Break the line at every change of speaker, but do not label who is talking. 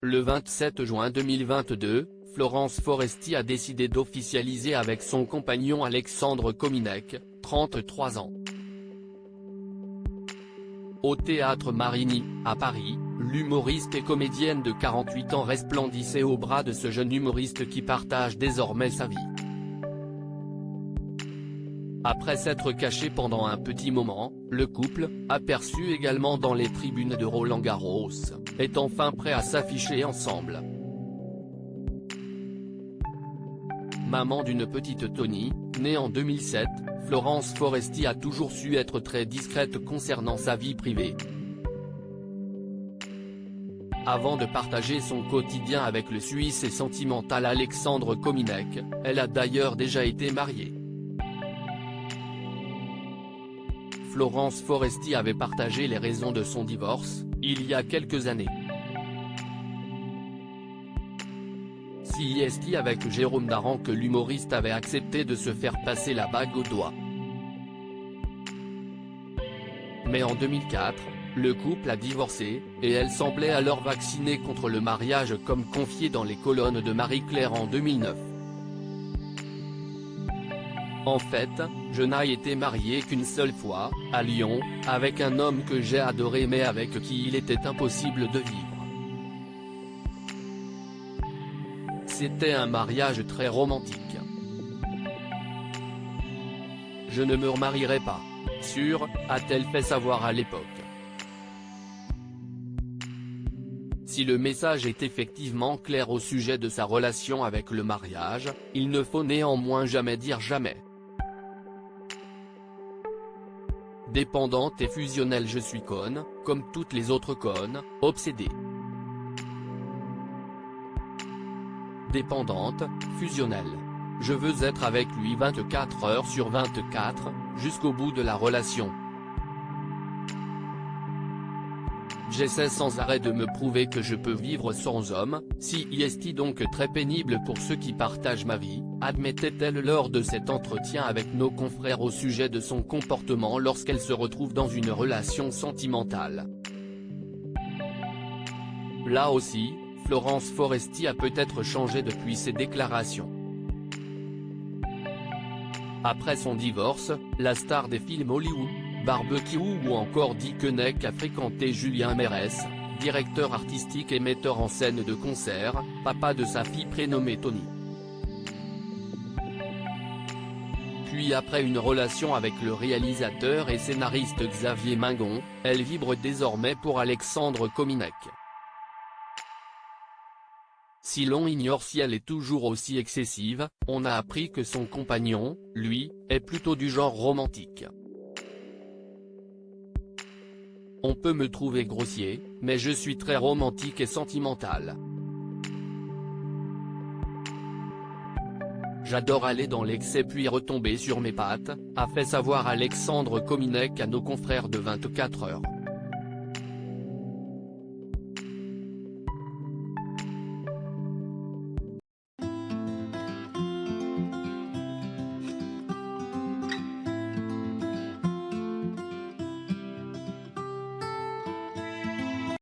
Le 27 juin 2022, Florence Foresti a décidé d'officialiser avec son compagnon Alexandre Kominek, 33 ans. Au théâtre Marigny, à Paris, l'humoriste et comédienne de 48 ans resplendissait au bras de ce jeune humoriste qui partage désormais sa vie. Après s'être caché pendant un petit moment, le couple, aperçu également dans les tribunes de Roland-Garros, est enfin prêt à s'afficher ensemble. Maman d'une petite Tony, née en 2007, Florence Foresti a toujours su être très discrète concernant sa vie privée. Avant de partager son quotidien avec le Suisse et sentimental Alexandre Kominek, elle a d'ailleurs déjà été mariée. Florence Foresti avait partagé les raisons de son divorce, il y a quelques années. C'est avec Jérôme Daran que l'humoriste avait accepté de se faire passer la bague au doigt. Mais en 2004, le couple a divorcé, et elle semblait alors vaccinée contre le mariage comme confié dans les colonnes de Marie-Claire en 2009. En fait, je n'ai été mariée qu'une seule fois, à Lyon, avec un homme que j'ai adoré mais avec qui il était impossible de vivre. C'était un mariage très romantique. Je ne me remarierai pas, sûr, a-t-elle fait savoir à l'époque. Si le message est effectivement clair au sujet de sa relation avec le mariage, il ne faut néanmoins jamais dire jamais. Dépendante et fusionnelle, je suis conne, comme toutes les autres connes, obsédée. Dépendante, fusionnelle. Je veux être avec lui 24 heures sur 24, jusqu'au bout de la relation. J'essaie sans arrêt de me prouver que je peux vivre sans homme, c'est donc très pénible pour ceux qui partagent ma vie, admettait-elle lors de cet entretien avec nos confrères au sujet de son comportement lorsqu'elle se retrouve dans une relation sentimentale. Là aussi, Florence Foresti a peut-être changé depuis ses déclarations. Après son divorce, la star des films Hollywood, Barbecue ou encore Dick Koenig a fréquenté Julien Mérès, directeur artistique et metteur en scène de concerts, papa de sa fille prénommée Tony. Puis après une relation avec le réalisateur et scénariste Xavier Mingon, elle vibre désormais pour Alexandre Kominek. Si l'on ignore si elle est toujours aussi excessive, on a appris que son compagnon, lui, est plutôt du genre romantique. On peut me trouver grossier, mais je suis très romantique et sentimental. J'adore aller dans l'excès puis retomber sur mes pattes, a fait savoir Alexandre Kominek à nos confrères de 24 heures.